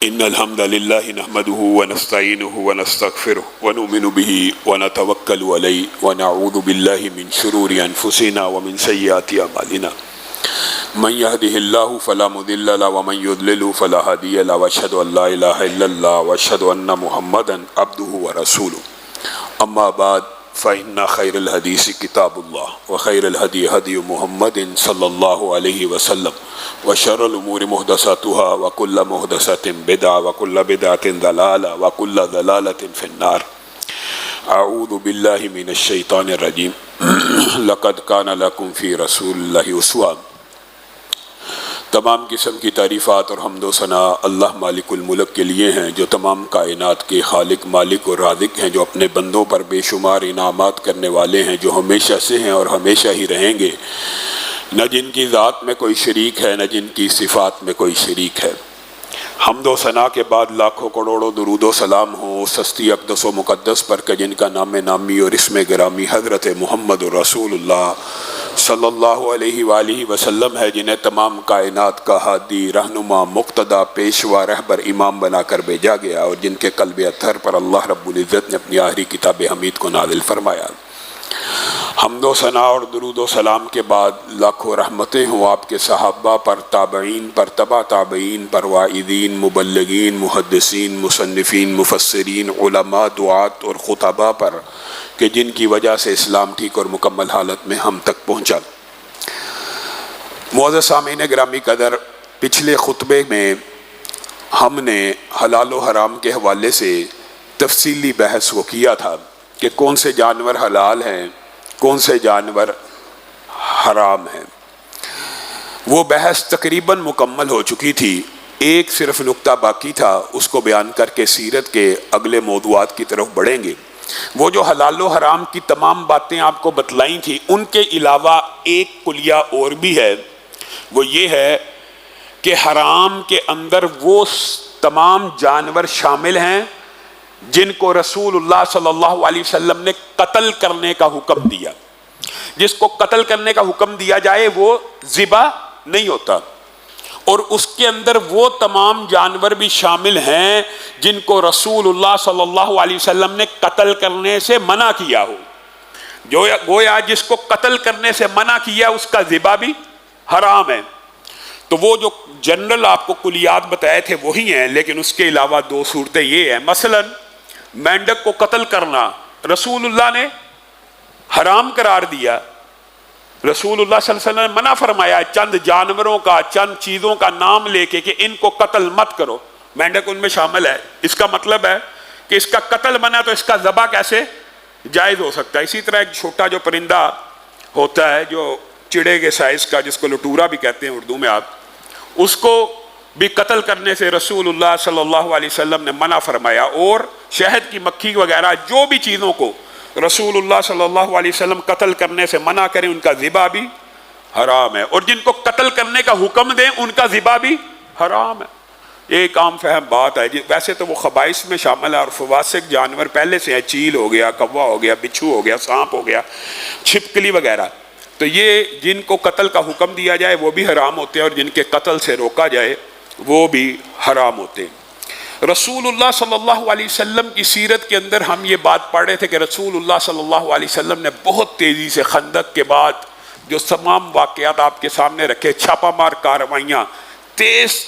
إن الحمد لله نحمده ونستعينه ونستغفره ونؤمن به ونتوكل عليه ونعوذ بالله من شرور أنفسنا ومن سيئات أعمالنا من يهده الله فلا مضل له ومن يضلل فلا هادي له وأشهد أن لا إله إلا الله وأشهد أن محمدا عبده ورسوله أما بعد فإن خير الحديث كتاب الله وخير الهدي هدي محمد صلى الله عليه وسلم وشر الأمور محدثاتها وكل محدثة بدعة وكل بدعة ضلالة وكل ضلالة في النار. أعوذ بالله من الشيطان الرجيم. لقد كان لكم في رسول الله أسوة. تمام قسم کی تعریفات اور حمد و ثنا اللہ مالک الملک کے لیے ہیں جو تمام کائنات کے خالق مالک اور رازق ہیں، جو اپنے بندوں پر بے شمار انعامات کرنے والے ہیں، جو ہمیشہ سے ہیں اور ہمیشہ ہی رہیں گے، نہ جن کی ذات میں کوئی شریک ہے نہ جن کی صفات میں کوئی شریک ہے۔ حمد و ثنا کے بعد لاکھوں کروڑوں درود و سلام ہوں اس ہستی اقدس و مقدس پر کہ جن کا نام نامی اور اسم گرامی حضرت محمد رسول اللہ صلی اللہ علیہ وآلہ وسلم ہے، جنہیں تمام کائنات کا ہادی، رہنما، مقتدی، پیشوا، رہبر، امام بنا کر بھیجا گیا، اور جن کے قلب اطہر پر اللہ رب العزت نے اپنی آخری کتاب حمید کو نازل فرمایا۔ حمد و ثنا اور درود و سلام کے بعد لاکھوں رحمتیں ہوں آپ کے صحابہ پر، تابعین پر، تبع تابعین پر، واعظین، مبلغین، محدثین، مصنفین، مفسرین، علماء، دعات اور خطباء پر کہ جن کی وجہ سے اسلام ٹھیک اور مکمل حالت میں ہم تک پہنچا۔ معزز سامعین گرامی قدر، پچھلے خطبے میں ہم نے حلال و حرام کے حوالے سے تفصیلی بحث کو کیا تھا کہ کون سے جانور حلال ہیں، کون سے جانور حرام ہیں۔ وہ بحث تقریباً مکمل ہو چکی تھی، ایک صرف نقطہ باقی تھا، اس کو بیان کر کے سیرت کے اگلے موضوعات کی طرف بڑھیں گے۔ وہ جو حلال و حرام کی تمام باتیں آپ کو بتلائی تھی، ان کے علاوہ ایک کلیہ اور بھی ہے، وہ یہ ہے کہ حرام کے اندر وہ تمام جانور شامل ہیں جن کو رسول اللہ صلی اللہ علیہ وسلم نے قتل کرنے کا حکم دیا۔ جس کو قتل کرنے کا حکم دیا جائے وہ ذبح نہیں ہوتا، اور اس کے اندر وہ تمام جانور بھی شامل ہیں جن کو رسول اللہ صلی اللہ علیہ وسلم نے قتل کرنے سے منع کیا ہو۔ جو گویا جس کو قتل کرنے سے منع کیا اس کا ذبح بھی حرام ہے۔ تو وہ جو جنرل آپ کو کلیات بتائے تھے وہی ہیں، لیکن اس کے علاوہ دو صورتیں یہ ہیں۔ مثلا مینڈک کو قتل کرنا رسول اللہ نے حرام قرار دیا، رسول اللہ صلی اللہ علیہ وسلم نے منع فرمایا چند جانوروں کا، چند چیزوں کا نام لے کے کہ ان کو قتل مت کرو، مینڈک ان میں شامل ہے۔ اس کا مطلب ہے کہ اس کا قتل منع تو اس کا ذبح کیسے جائز ہو سکتا ہے۔ اسی طرح ایک چھوٹا جو پرندہ ہوتا ہے جو چڑے کے سائز کا، جس کو لٹورا بھی کہتے ہیں اردو میں آپ، اس کو بھی قتل کرنے سے رسول اللہ صلی اللہ علیہ وسلم نے منع فرمایا۔ اور شہد کی مکھی وغیرہ جو بھی چیزوں کو رسول اللہ صلی اللہ علیہ وسلم قتل کرنے سے منع کریں ان کا ذبح بھی حرام ہے، اور جن کو قتل کرنے کا حکم دیں ان کا ذبح بھی حرام ہے۔ ایک عام فہم بات ہے، ویسے تو وہ خبائث میں شامل ہے اور فواسق جانور پہلے سے ہیں، چیل ہو گیا، کوا ہو گیا، بچھو ہو گیا، سانپ ہو گیا، چھپکلی وغیرہ، تو یہ جن کو قتل کا حکم دیا جائے وہ بھی حرام ہوتے ہیں، اور جن کے قتل سے روکا جائے وہ بھی حرام ہوتے ہیں۔ رسول اللہ صلی اللہ علیہ وسلم کی سیرت کے اندر ہم یہ بات پڑھ رہے تھے کہ رسول اللہ صلی اللہ علیہ وسلم نے بہت تیزی سے خندق کے بعد جو تمام واقعات آپ کے سامنے رکھے، چھاپا مار کارروائیاں، تیز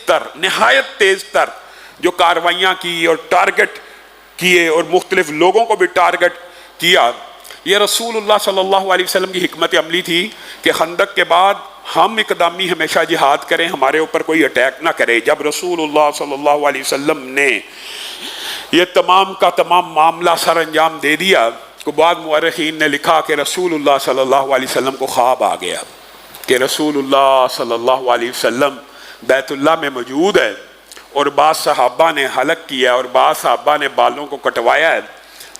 تر نہایت تیز تر جو کارروائیاں کی اور ٹارگٹ کیے اور مختلف لوگوں کو بھی ٹارگٹ کیا، یہ رسول اللہ صلی اللہ علیہ وسلم کی حکمت عملی تھی کہ خندق کے بعد ہم اقدامی ہمیشہ جہاد کریں، ہمارے اوپر کوئی اٹیک نہ کرے۔ جب رسول اللہ صلی اللہ علیہ وسلم نے یہ تمام کا تمام معاملہ سر انجام دے دیا تو بعض مورخین نے لکھا کہ رسول اللہ صلی اللہ علیہ وسلم کو خواب آ گیا کہ رسول اللہ صلی اللہ علیہ وسلم بیت اللہ میں موجود ہے، اور بعض صحابہ نے حلق کیا اور بعض صحابہ نے بالوں کو کٹوایا ہے،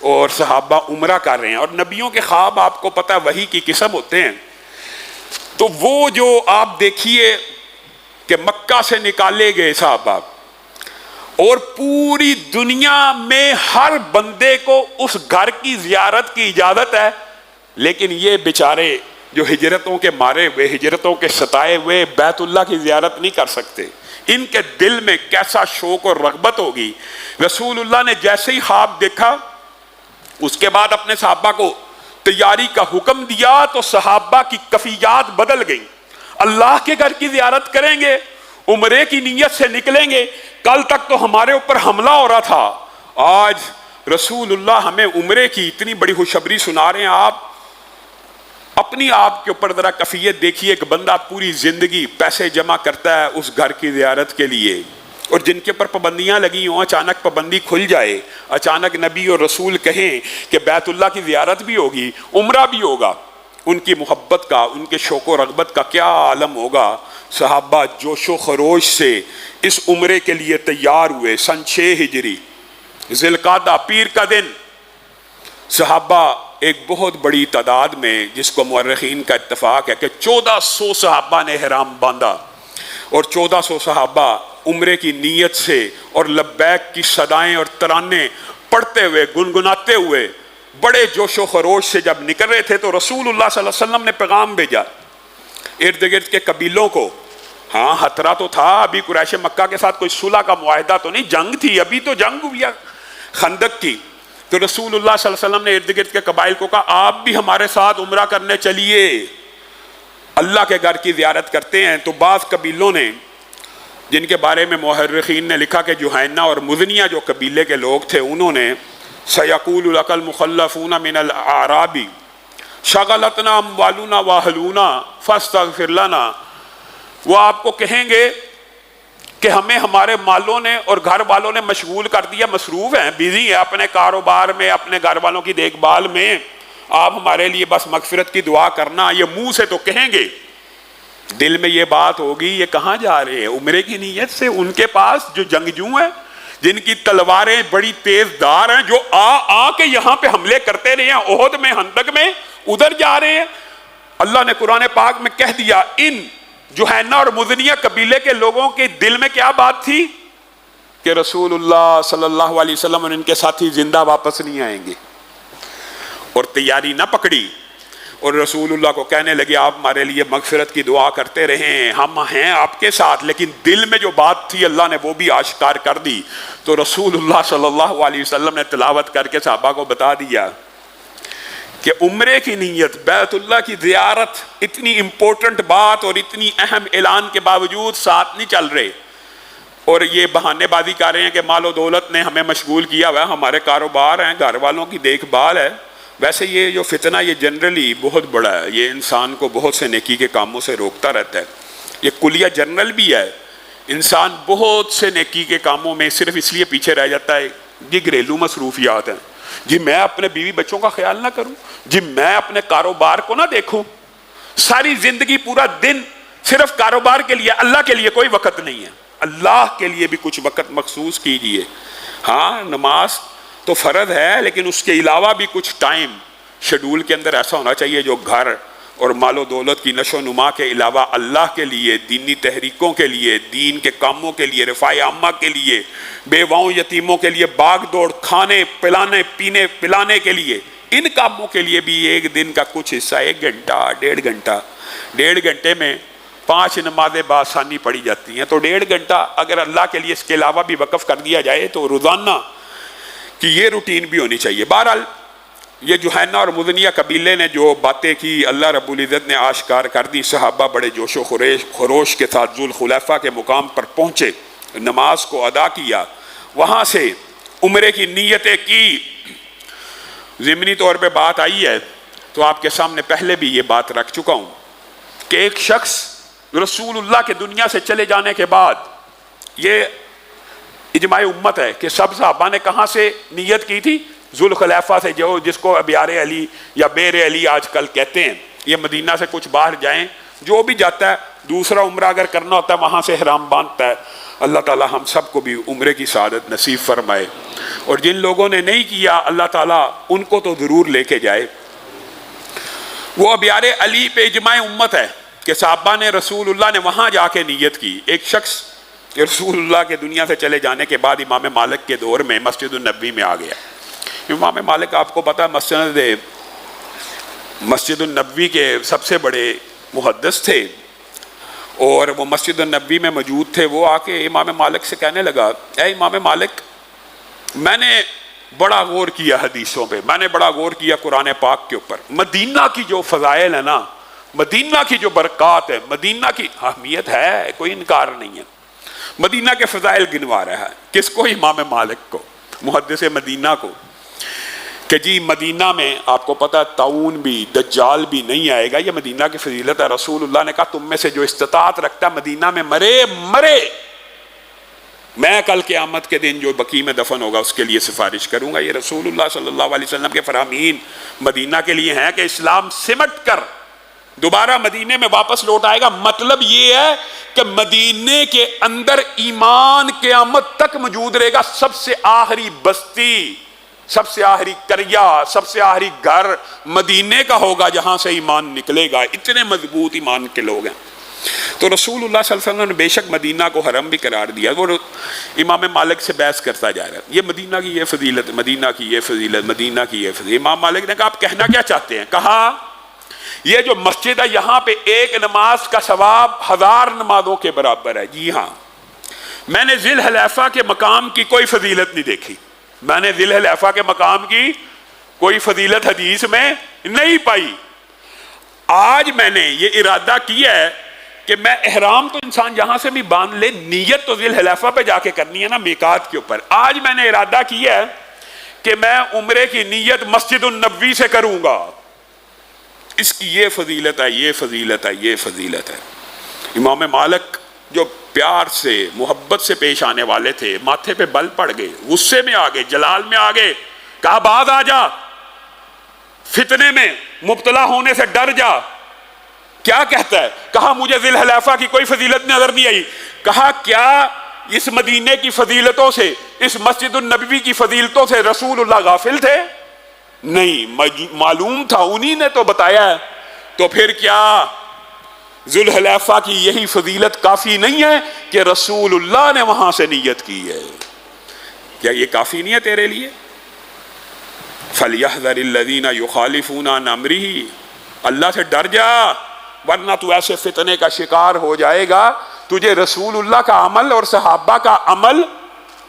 اور صحابہ عمرہ کر رہے ہیں، اور نبیوں کے خواب آپ کو پتہ وحی کی قسم ہوتے ہیں۔ تو وہ جو آپ دیکھیے کہ مکہ سے نکالے گئے صحابہ، اور پوری دنیا میں ہر بندے کو اس گھر کی زیارت کی اجازت ہے، لیکن یہ بیچارے جو ہجرتوں کے مارے ہوئے، ہجرتوں کے ستائے ہوئے بیت اللہ کی زیارت نہیں کر سکتے۔ ان کے دل میں کیسا شوق اور رغبت ہوگی۔ رسول اللہ نے جیسے ہی خواب دیکھا اس کے بعد اپنے صحابہ کو تیاری کا حکم دیا تو صحابہ کی کفیات بدل گئیں۔ اللہ کے گھر کی زیارت کریں گے، عمرے کی نیت سے نکلیں گے، کل تک تو ہمارے اوپر حملہ ہو رہا تھا، آج رسول اللہ ہمیں عمرے کی اتنی بڑی خوشخبری سنا رہے ہیں۔ آپ اپنی آپ کے اوپر ذرا کفیت دیکھیے، ایک بندہ پوری زندگی پیسے جمع کرتا ہے اس گھر کی زیارت کے لیے، اور جن کے اوپر پابندیاں لگی ہوں اچانک پابندی کھل جائے، اچانک نبی اور رسول کہیں کہ بیت اللہ کی زیارت بھی ہوگی، عمرہ بھی ہوگا، ان کی محبت کا، ان کے شوق و رغبت کا کیا عالم ہوگا۔ صحابہ جوش و خروش سے اس عمرے کے لیے تیار ہوئے۔ سن 6 ہجری ذی القعدہ پیر کا دن صحابہ ایک بہت بڑی تعداد میں، جس کو مورخین کا اتفاق ہے کہ 1400 صحابہ نے احرام باندھا، اور 1400 صحابہ عمرے کی نیت سے اور لبیک کی صدائیں اور ترانے پڑھتے ہوئے، گنگناتے ہوئے، بڑے جوش و خروش سے جب نکل رہے تھے تو رسول اللہ صلی اللہ علیہ وسلم نے پیغام بھیجا ارد گرد کے قبیلوں کو۔ ہاں خطرہ تو تھا، ابھی قریش مکہ کے ساتھ کوئی صلح کا معاہدہ تو نہیں، جنگ تھی، ابھی تو جنگ ہوئی خندق کی۔ تو رسول اللہ صلی اللہ علیہ وسلم نے ارد گرد کے قبائل کو کہا آپ بھی ہمارے ساتھ عمرہ کرنے چلیے، اللہ کے گھر کی زیارت کرتے ہیں۔ تو بعض قبیلوں نے، جن کے بارے میں مورخین نے لکھا کہ جوہینہ اور مزنیہ جو قبیلے کے لوگ تھے، انہوں نے سَيَقُولُ لَكَ الْمُخَلَّفُونَ مِنَ الْأَعْرَابِ شَغَلَتْنَا أَمْوَالُنَا وَأَهْلُونَا فَاسْتَغْفِرْ لَنَا، وہ آپ کو کہیں گے کہ ہمیں ہمارے مالوں نے اور گھر والوں نے مشغول کر دیا، مصروف ہیں، بیزی ہیں اپنے کاروبار میں، اپنے گھر والوں کی دیکھ بھال میں، آپ ہمارے لیے بس مغفرت کی دعا کرنا۔ یہ منہ سے تو کہیں گے، دل میں یہ بات ہوگی یہ کہاں جا رہے ہیں؟ عمرے کی نیت سے ان کے پاس جو جنگجو ہیں، جن کی تلواریں بڑی تیز دار ہیں، جو آ کے یہاں پہ حملے کرتے رہے ہیں، احد میں، خندق میں، ادھر جا رہے ہیں۔ اللہ نے قرآن پاک میں کہہ دیا ان جوہینہ اور مزنیہ قبیلے کے لوگوں کے دل میں کیا بات تھی کہ رسول اللہ صلی اللہ علیہ وسلم اور ان کے ساتھی زندہ واپس نہیں آئیں گے، اور تیاری نہ پکڑی، اور رسول اللہ کو کہنے لگے آپ ہمارے لیے مغفرت کی دعا کرتے رہیں، ہم ہیں آپ کے ساتھ، لیکن دل میں جو بات تھی اللہ نے وہ بھی آشکار کر دی۔ تو رسول اللہ صلی اللہ علیہ وسلم نے تلاوت کر کے صحابہ کو بتا دیا کہ عمرے کی نیت، بیت اللہ کی زیارت، اتنی امپورٹنٹ بات اور اتنی اہم اعلان کے باوجود ساتھ نہیں چل رہے، اور یہ بہانے بازی کر رہے ہیں کہ مال و دولت نے ہمیں مشغول کیا ہوا ہے، ہمارے کاروبار ہیں، گھر والوں کی دیکھ بھال ہے۔ ویسے یہ جو فتنہ یہ جنرلی بہت بڑا ہے، یہ انسان کو بہت سے نیکی کے کاموں سے روکتا رہتا ہے، یہ کلیہ جنرل بھی ہے، انسان بہت سے نیکی کے کاموں میں صرف اس لیے پیچھے رہ جاتا ہے جی گھریلو مصروفیات ہیں، جی میں اپنے بیوی بچوں کا خیال نہ کروں، جی میں اپنے کاروبار کو نہ دیکھوں، ساری زندگی پورا دن صرف کاروبار کے لیے، اللہ کے لیے کوئی وقت نہیں ہے۔ اللہ کے لیے بھی کچھ وقت مخصوص کیجئے۔ ہاں نماز تو فرض ہے، لیکن اس کے علاوہ بھی کچھ ٹائم شیڈول کے اندر ایسا ہونا چاہیے جو گھر اور مال و دولت کی نشو و نما کے علاوہ اللہ کے لیے، دینی تحریکوں کے لیے، دین کے کاموں کے لیے، رفاع عامہ کے لیے، بیواؤں یتیموں کے لیے باغ دوڑ، کھانے پلانے پینے پلانے کے لیے، ان کاموں کے لیے بھی ایک دن کا کچھ حصہ، 1 گھنٹہ 1.5 گھنٹے میں 5 نمازیں بآسانی پڑھی جاتی ہیں، تو 1.5 گھنٹہ اگر اللہ کے لیے اس کے علاوہ بھی وقف کر دیا جائے تو روزانہ کی یہ روٹین بھی ہونی چاہیے۔ بہرحال یہ جوہینہ اور مزنیہ قبیلے نے جو باتیں کی اللہ رب العزت نے آشکار کر دی۔ صحابہ بڑے جوش و خروش کے ساتھ ذوالخلیفہ کے مقام پر پہنچے، نماز کو ادا کیا، وہاں سے عمرے کی نیتیں کی۔ ضمنی طور پہ بات آئی ہے تو آپ کے سامنے پہلے بھی یہ بات رکھ چکا ہوں کہ ایک شخص رسول اللہ کے دنیا سے چلے جانے کے بعد، یہ اجماع امت ہے کہ سب صحابہ نے کہاں سے نیت کی تھی؟ ذوالخلیفہ سے، جو جس کو ابیار علی یا بیر علی آج کل کہتے ہیں۔ یہ مدینہ سے کچھ باہر جائیں، جو بھی جاتا ہے دوسرا عمرہ اگر کرنا ہوتا ہے وہاں سے احرام باندھتا ہے۔ اللہ تعالی ہم سب کو بھی عمرے کی سعادت نصیب فرمائے، اور جن لوگوں نے نہیں کیا اللہ تعالیٰ ان کو تو ضرور لے کے جائے۔ وہ ابیار علی پہ اجماع امت ہے کہ صحابہ نے، رسول اللہ نے وہاں جا کے نیت کی۔ ایک شخص رسول اللہ کے دنیا سے چلے جانے کے بعد امام مالک کے دور میں مسجد النبوی میں آ گیا۔ امام مالک آپ کو پتہ ہے مسجد النبوی کے سب سے بڑے محدث تھے، اور وہ مسجد النبی میں موجود تھے، وہ آ کے امام مالک سے کہنے لگا، اے امام مالک، میں نے بڑا غور کیا حدیثوں پہ، میں نے بڑا غور کیا قرآن پاک کے اوپر، مدینہ کی جو فضائل ہے نا، مدینہ کی جو برکات ہے، مدینہ کی اہمیت ہے، کوئی انکار نہیں ہے، مدینہ کے فضائل گنوا رہا ہے۔ کس کو؟ امام مالک کو، محدث مدینہ کو، کہ جی مدینہ میں آپ کو پتہ ہے طاعون بھی، دجال بھی نہیں آئے گا، یہ مدینہ کی فضیلت ہے۔ رسول اللہ نے کہا تم میں سے جو استطاعت رکھتا ہے مدینہ میں مرے، میں کل قیامت کے دن جو بقیع میں دفن ہوگا اس کے لیے سفارش کروں گا۔ یہ رسول اللہ صلی اللہ علیہ وسلم کے فرامین مدینہ کے لیے ہیں کہ اسلام سمٹ کر دوبارہ مدینے میں واپس لوٹ آئے گا۔ مطلب یہ ہے کہ مدینے کے اندر ایمان قیامت تک موجود رہے گا۔ سب سے آخری بستی، سب سے آخری قریہ، سب سے آخری گھر مدینے کا ہوگا جہاں سے ایمان نکلے گا۔ اتنے مضبوط ایمان کے لوگ ہیں۔ تو رسول اللہ صلی اللہ علیہ وسلم نے بے شک مدینہ کو حرم بھی قرار دیا۔ وہ امام مالک سے بحث کرتا جا رہا ہے، یہ مدینہ کی یہ فضیلت، مدینہ کی یہ فضیلت، مدینہ کی یہ فضیلت۔ امام مالک نے کہا آپ کہنا کیا چاہتے ہیں؟ کہا یہ جو مسجد ہے یہاں پہ ایک نماز کا ثواب 1000 نمازوں کے برابر ہے۔ جی ہاں، میں نے ذی الحلیفہ کے مقام کی کوئی فضیلت نہیں دیکھی، میں نے ذی الحلیفہ کے مقام کی کوئی فضیلت حدیث میں نہیں پائی۔ آج میں نے یہ ارادہ کیا ہے کہ میں احرام تو انسان جہاں سے بھی باندھ لے، نیت تو ذی الحلیفہ پہ جا کے کرنی ہے نا، میقات کے اوپر۔ آج میں نے ارادہ کیا ہے کہ میں عمرے کی نیت مسجد النبوی سے کروں گا، اس کی یہ فضیلت ہے، یہ فضیلت ہے، یہ فضیلت ہے۔ امام مالک جو پیار سے محبت سے پیش آنے والے تھے، ماتھے پہ بل پڑ گئے، غصے میں آ گئے، جلال میں آ گئے، کہا بعد آ جا، فتنے میں مبتلا ہونے سے ڈر جا۔ کیا کہتا ہے؟ کہا مجھے ذی الحلیفہ کی کوئی فضیلت نظر نہیں آئی۔ کہا کیا اس مدینے کی فضیلتوں سے، اس مسجد النبوی کی فضیلتوں سے رسول اللہ غافل تھے؟ نہیں، معلوم تھا، انہی نے تو بتایا ہے۔ تو پھر کیا ذی الحلیفہ کی یہی فضیلت کافی نہیں ہے کہ رسول اللہ نے وہاں سے نیت کی ہے؟ کیا یہ کافی نہیں ہے تیرے لیے؟ فَلْيَحْذَرِ الَّذِينَ يُخَالِفُونَ عَنْ أَمْرِهِ، اللہ سے ڈر جا، ورنہ تو ایسے فتنے کا شکار ہو جائے گا، تجھے رسول اللہ کا عمل اور صحابہ کا عمل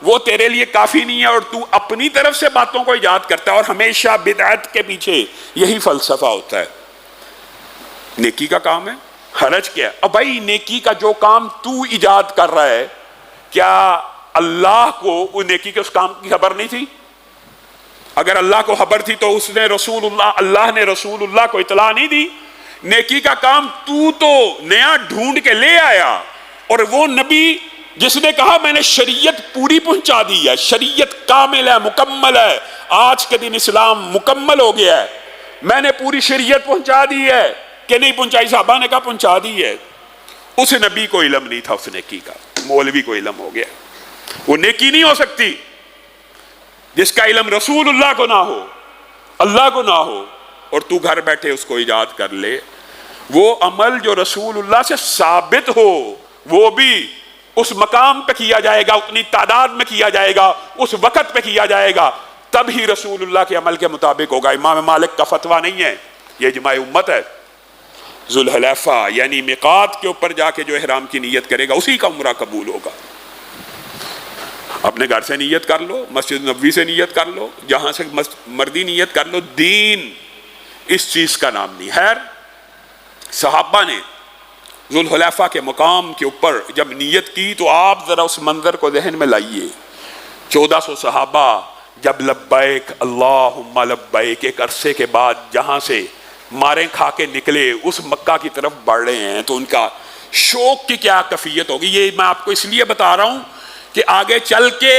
وہ تیرے لیے کافی نہیں ہے، اور تو اپنی طرف سے باتوں کو ایجاد کرتا ہے۔ اور ہمیشہ بدعت کے پیچھے یہی فلسفہ ہوتا ہے۔ نیکی کا کام ہے، حرج کیا ہے؟ اب بھائی نیکی کا جو کام تو ایجاد کر رہا ہے، کیا اللہ کو وہ نیکی کے اس کام کی خبر نہیں تھی؟ اگر اللہ کو خبر تھی تو اس نے اللہ نے رسول اللہ کو اطلاع نہیں دی؟ نیکی کا کام تو نیا ڈھونڈ کے لے آیا، اور وہ نبی جس نے کہا میں نے شریعت پوری پہنچا دی ہے، شریعت کامل ہے، مکمل ہے، آج کے دن اسلام مکمل ہو گیا ہے، میں نے پوری شریعت پہنچا دی ہے کہ نہیں پہنچائی؟ صحابہ نے کہا پہنچا دی ہے۔ اس نبی کو علم نہیں تھا اس نیکی کا، مولوی کو علم ہو گیا۔ وہ نیکی نہیں ہو سکتی جس کا علم رسول اللہ کو نہ ہو، اللہ کو نہ ہو، اور تو گھر بیٹھے اس کو ایجاد کر لے۔ وہ عمل جو رسول اللہ سے ثابت ہو وہ بھی اس مقام پہ کیا جائے گا، اتنی تعداد میں کیا جائے گا، اس وقت پہ کیا جائے گا، تب ہی رسول اللہ کے عمل کے مطابق ہوگا۔ امام مالک کا فتویٰ نہیں ہے، یہ اجماع امت ہے۔ ذو الحلیفہ یعنی میقات کے اوپر جا کے جو احرام کی نیت کرے گا اسی کا عمرہ قبول ہوگا۔ اپنے گھر سے نیت کر لو، مسجد نبوی سے نیت کر لو، جہاں سے مردی نیت کر لو، دین اس چیز کا نام نہیں۔ خیر، صحابہ نے ذو الحلیفہ کے مقام کے اوپر جب نیت کی تو آپ ذرا اس منظر کو ذہن میں لائیے۔ 1400 صحابہ جب لبیک اللہم لبیک ایک عرصے کے بعد جہاں سے ماریں کھا کے نکلے اس مکہ کی طرف بڑھ رہے ہیں، تو ان کا شوق کی کیا کیفیت ہوگی؟ یہ میں آپ کو اس لیے بتا رہا ہوں کہ آگے چل کے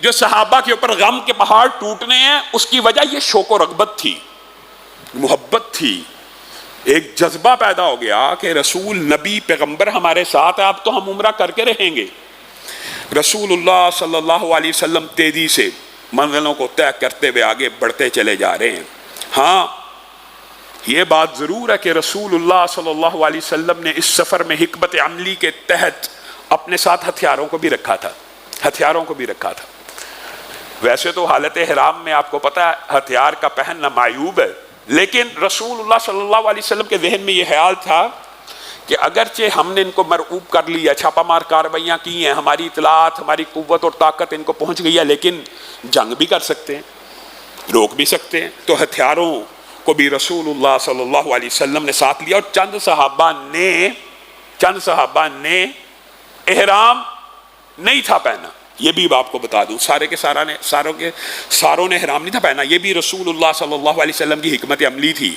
جو صحابہ کے اوپر غم کے پہاڑ ٹوٹنے ہیں اس کی وجہ یہ شوق و رغبت تھی، محبت تھی، ایک جذبہ پیدا ہو گیا کہ رسول نبی پیغمبر ہمارے ساتھ ہے، اب تو ہم عمرہ کر کے رہیں گے۔ رسول اللہ صلی اللہ علیہ وسلم تیزی سے منزلوں کو طے کرتے ہوئے آگے بڑھتے چلے جا رہے ہیں۔ ہاں یہ بات ضرور ہے کہ رسول اللہ صلی اللہ علیہ وسلم نے اس سفر میں حکمت عملی کے تحت اپنے ساتھ ہتھیاروں کو بھی رکھا تھا، ہتھیاروں کو بھی رکھا تھا۔ ویسے تو حالت احرام میں آپ کو پتہ ہے ہتھیار کا پہننا معیوب ہے، لیکن رسول اللہ صلی اللہ علیہ وسلم کے ذہن میں یہ خیال تھا کہ اگرچہ ہم نے ان کو مرعوب کر لیا، چھاپا مار کارروائیاں کی ہیں، ہماری اطلاعات، ہماری قوت اور طاقت ان کو پہنچ گئی ہے، لیکن جنگ بھی کر سکتے ہیں، روک بھی سکتے ہیں۔ تو ہتھیاروں کو بھی رسول اللہ صلی اللہ علیہ وسلم نے ساتھ لیا، اور چند صحابہ نے احرام نہیں تھا پہنا۔ یہ بھی آپ کو بتا دوں، ساروں نے احرام نہیں تھا پہنا۔ یہ بھی رسول اللہ صلی اللہ علیہ وسلم کی حکمت عملی تھی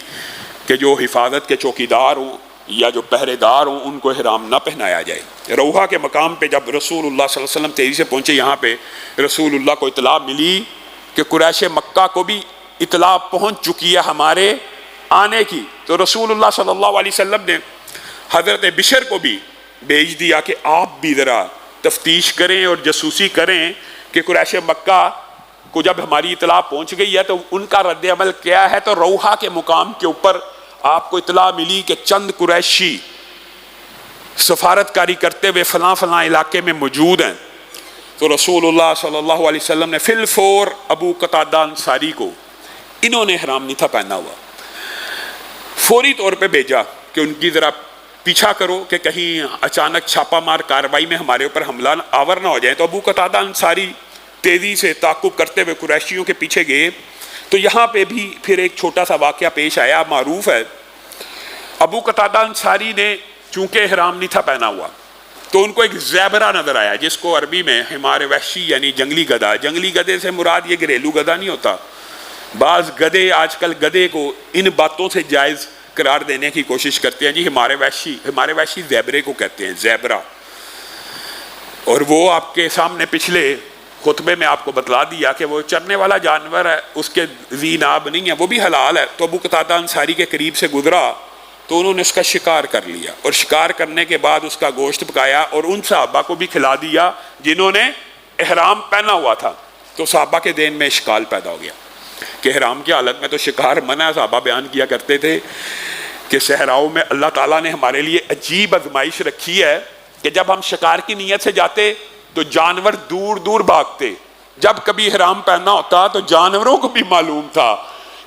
کہ جو حفاظت کے چوکیدار ہوں یا جو پہرے دار ہوں ان کو احرام نہ پہنایا جائے۔ روحا کے مقام پہ جب رسول اللہ صلی اللہ علیہ وسلم تیزی سے پہنچے، یہاں پہ رسول اللہ کو اطلاع ملی کہ قریش مکہ کو بھی اطلاع پہنچ چکی ہے ہمارے آنے کی، تو رسول اللہ صلی اللہ علیہ وسلم نے حضرت بشر کو بھی بھیج دیا کہ آپ بھی ذرا تفتیش کریں اور جاسوسی کریں کہ قریش مکہ کو جب ہماری اطلاع پہنچ گئی ہے تو ان کا رد عمل کیا ہے۔ تو روحا کے مقام کے اوپر آپ کو اطلاع ملی کہ چند قریشی سفارت کاری کرتے ہوئے فلاں علاقے میں موجود ہیں، تو رسول اللہ صلی اللہ علیہ وسلم نے فی الفور ابو قتادہ انصاری کو، انہوں نے احرام نہیں تھا پہنا ہوا، فوری طور پہ بھیجا کہ ان کی ذرا پیچھا کرو کہ کہیں اچانک چھاپا مار کارروائی میں ہمارے اوپر حملہ آور نہ ہو جائے۔ تو ابو قتادہ انصاری تیزی سے تعاقب کرتے ہوئے قریشیوں کے پیچھے گئے۔ تو یہاں پہ بھی پھر ایک چھوٹا سا واقعہ پیش آیا، معروف ہے۔ ابو قتادہ انصاری نے چونکہ احرام نہیں تھا پہنا ہوا، تو ان کو ایک زیبرا نظر آیا، جس کو عربی میں حمار وحشی یعنی جنگلی گدھا، جنگلی گدھے سے مراد یہ گھریلو گدھا نہیں ہوتا۔ بعض گدھے آج کل گدھے کو ان باتوں سے جائز قرار دینے کی کوشش کرتے ہیں، جی ہمار وحشی زیبرے کو کہتے ہیں، زیبرا۔ اور وہ آپ کے سامنے پچھلے خطبے میں آپ کو بتلا دیا کہ وہ چرنے والا جانور ہے، اس کے ذی ناب نہیں ہے، وہ بھی حلال ہے۔ تو ابو قتادہ انصاری کے قریب سے گزرا تو انہوں نے اس کا شکار کر لیا، اور شکار کرنے کے بعد اس کا گوشت پکایا اور ان صحابہ کو بھی کھلا دیا جنہوں نے احرام پہنا ہوا تھا۔ تو صحابہ کے ذہن میں اشکال پیدا ہو گیا کہ احرام کی حالت میں تو شکار منع ہے۔ صحابہ بیان کیا کرتے تھے کہ صحراؤں میں اللہ تعالیٰ نے ہمارے لیے عجیب آزمائش رکھی ہے کہ جب ہم شکار کی نیت سے جاتے تو جانور دور دور بھاگتے، جب کبھی احرام پہننا ہوتا تو جانوروں کو بھی معلوم تھا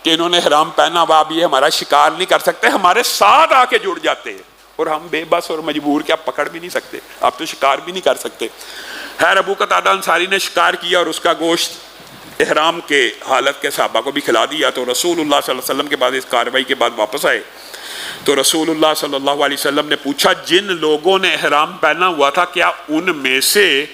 کہ انہوں نے احرام پہنا ہوا، اب یہ ہمارا شکار نہیں کر سکتے، ہمارے ساتھ آ کے جڑ جاتے ہیں، اور ہم بے بس اور مجبور کہ آپ پکڑ بھی نہیں سکتے، آپ تو شکار بھی نہیں کر سکتے۔ خیر ابو قتادہ انصاری نے شکار کیا اور اس کا گوشت احرام کے حالت کے صحابہ کو بھی کھلا دیا۔ تو رسول اللہ صلی اللہ علیہ وسلم کے بعد اس کارروائی کے بعد واپس آئے تو رسول اللہ صلی اللہ علیہ وسلم نے پوچھا، جن لوگوں نے احرام پہنا ہوا تھا کیا ان میں سے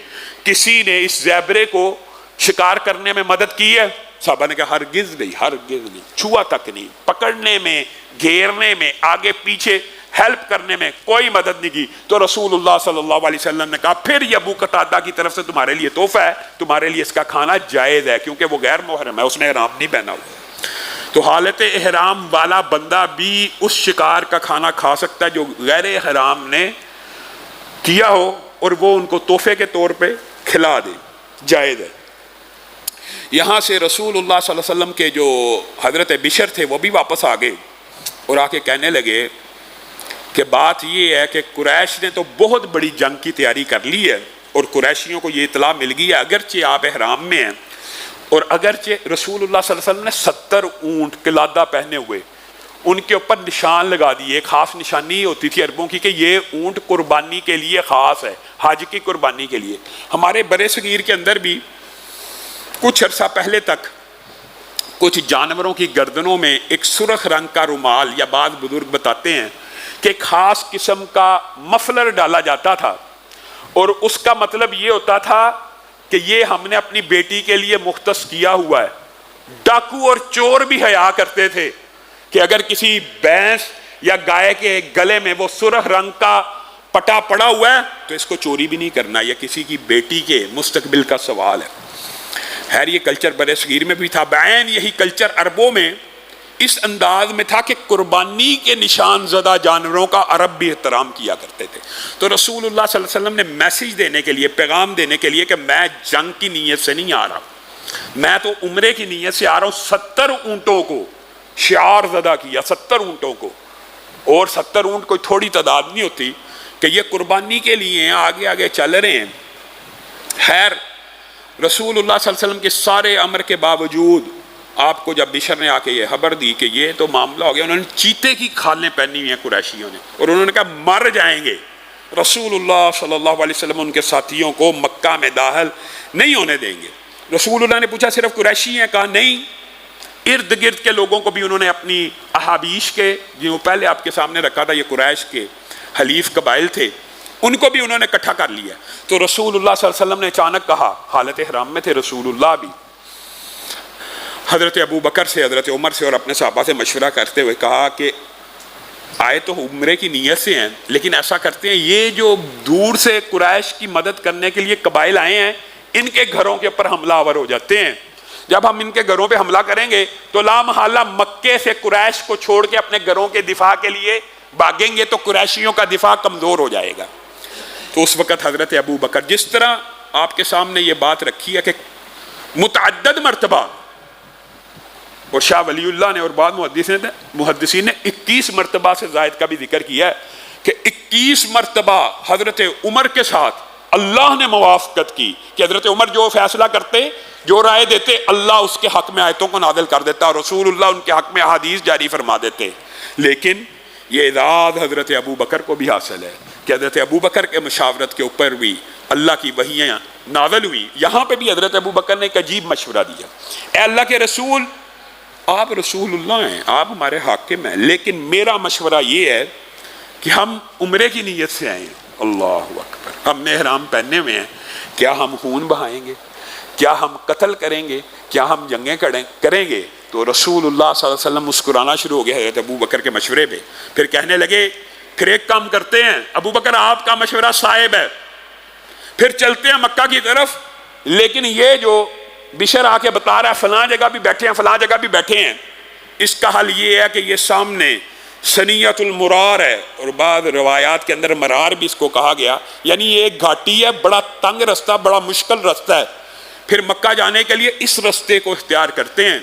کسی نے اس زیبرے کو شکار کرنے میں مدد کی ہے؟ صحابہ نے کہا ہرگز نہیں، چھوا تک نہیں، پکڑنے میں، گھیرنے میں، آگے پیچھے ہیلپ کرنے میں کوئی مدد نہیں کی۔ تو رسول اللہ صلی اللہ علیہ وسلم نے کہا پھر یہ ابو قتادہ کی طرف سے تمہارے لیے تحفہ ہے، تمہارے لیے اس کا کھانا جائز ہے، کیونکہ وہ غیر محرم ہے، اس نے احرام نہیں پہنا ہوا۔ تو حالت احرام والا بندہ بھی اس شکار کا کھانا کھا سکتا ہے جو غیر احرام نے کیا ہو، اور وہ ان کو تحفے کے طور پہ کھلا دے، جائز ہے۔ یہاں سے رسول اللہ صلی اللہ علیہ وسلم کے جو حضرت بشر تھے وہ بھی واپس آ گئے اور آ کے کہنے لگے کہ بات یہ ہے کہ قریش نے تو بہت بڑی جنگ کی تیاری کر لی ہے، اور قریشیوں کو یہ اطلاع مل گئی ہے اگرچہ آپ احرام میں ہیں، اور اگرچہ رسول اللہ صلی اللہ علیہ وسلم نے 70 اونٹ قلادہ پہنے ہوئے ان کے اوپر نشان لگا دیے، ایک خاص نشانی ہوتی تھی عربوں کی کہ یہ اونٹ قربانی کے لیے خاص ہے، حج کی قربانی کے لیے۔ ہمارے برِ صغیر کے اندر بھی کچھ عرصہ پہلے تک کچھ جانوروں کی گردنوں میں ایک سرخ رنگ کا رومال، یا بعض بزرگ بتاتے ہیں کہ ایک خاص قسم کا مفلر ڈالا جاتا تھا، اور اس کا مطلب یہ ہوتا تھا کہ یہ ہم نے اپنی بیٹی کے لیے مختص کیا ہوا ہے۔ ڈاکو اور چور بھی حیا کرتے تھے کہ اگر کسی بھینس یا گائے کے گلے میں وہ سرخ رنگ کا پٹا پڑا ہوا ہے تو اس کو چوری بھی نہیں کرنا، یہ کسی کی بیٹی کے مستقبل کا سوال ہے۔ خیر یہ کلچر برِ صغیر میں بھی تھا، بعین یہی کلچر عربوں میں اس انداز میں تھا کہ قربانی کے نشان زدہ جانوروں کا عرب بھی احترام کیا کرتے تھے۔ تو رسول اللہ صلی اللہ علیہ وسلم نے میسیج دینے کے لیے، پیغام دینے کے لیے کہ میں جنگ کی نیت سے نہیں آ رہا، میں تو عمرے کی نیت سے آ رہا ہوں، 70 اونٹوں کو شعار زدہ کیا، 70 اونٹوں کو، اور 70 اونٹ کوئی تھوڑی تعداد نہیں ہوتی کہ یہ قربانی کے لیے آگے آگے چل رہے ہیں۔ خیر رسول اللہ صلی اللہ علیہ وسلم کے سارے امر کے باوجود آپ کو جب بشر نے آ کے یہ خبر دی کہ یہ تو معاملہ ہو گیا، انہوں نے چیتے کی کھالیں پہنی ہوئی ہیں قریشیوں نے، اور انہوں نے کہا مر جائیں گے، رسول اللہ صلی اللہ علیہ وسلم ان کے ساتھیوں کو مکہ میں داخل نہیں ہونے دیں گے۔ رسول اللہ نے پوچھا صرف قریشی ہیں؟ کہا نہیں، ارد گرد کے لوگوں کو بھی انہوں نے اپنی احابیش کے، جو پہلے آپ کے سامنے رکھا تھا، یہ قریش کے حلیف قبائل تھے، ان کو بھی انہوں نے اکٹھا کر لیا۔ تو رسول اللہ صلی اللہ علیہ وسلم نے اچانک کہا، حالت احرام میں تھے رسول اللہ بھی، حضرت ابو بکر سے، حضرت عمر سے اور اپنے صحابہ سے مشورہ کرتے ہوئے کہا کہ آئے تو عمرے کی نیت سے ہیں، لیکن ایسا کرتے ہیں یہ جو دور سے قریش کی مدد کرنے کے لیے قبائل آئے ہیں، ان کے گھروں کے اوپر حملہ آور ہو جاتے ہیں۔ جب ہم ان کے گھروں پہ حملہ کریں گے تو لا محالہ مکے سے قریش کو چھوڑ کے اپنے گھروں کے دفاع کے لیے بھاگیں گے تو قریشیوں کا دفاع کمزور ہو جائے گا۔ تو اس وقت حضرت ابو بکر، جس طرح آپ کے سامنے یہ بات رکھی ہے کہ متعدد مرتبہ، اور شاہ ولی اللہ نے اور بعد محدثین نے 21 مرتبہ سے زائد کا بھی ذکر کیا ہے کہ 21 مرتبہ حضرت عمر کے ساتھ اللہ نے موافقت کی کہ حضرت عمر جو فیصلہ کرتے، جو رائے دیتے، اللہ اس کے حق میں آیتوں کو نازل کر دیتا اور رسول اللہ ان کے حق میں احادیث جاری فرما دیتے۔ لیکن یہ اعزاز حضرت ابو بکر کو بھی حاصل ہے کہ حضرت ابو بکر کے مشاورت کے اوپر بھی اللہ کی وحیاں نازل ہوئی۔ یہاں پہ بھی حضرت ابو بکر نے ایک عجیب مشورہ دیا، اے اللہ کے رسول، آپ رسول اللہ ہیں، آپ ہمارے حاکم ہیں، لیکن میرا مشورہ یہ ہے کہ ہم عمرے کی نیت سے آئے ہیں، اللہ اکبر، ہم نے احرام پہنے ہوئے ہیں، کیا ہم خون بہائیں گے؟ کیا ہم قتل کریں گے؟ کیا ہم جنگیں کریں گے؟ تو رسول اللہ صلی اللہ علیہ وسلم مسکرانا شروع ہو گیا حضرت ابو بکر کے مشورے پہ، پھر کہنے لگے پھر ایک کام کرتے ہیں ابو بکر، آپ کا مشورہ صائب ہے، پھر چلتے ہیں مکہ کی طرف، لیکن یہ جو بشر آ کے بتا رہا ہے فلاں جگہ بھی بیٹھے ہیں، فلاں جگہ بھی بیٹھے ہیں، اس کا حل یہ ہے کہ یہ سامنے سنیت المرار ہے، اور بعض روایات کے اندر مرار بھی اس کو کہا گیا، یعنی یہ ایک گھاٹی ہے، بڑا تنگ رستہ، بڑا مشکل رستہ ہے، پھر مکہ جانے کے لیے اس رستے کو اختیار کرتے ہیں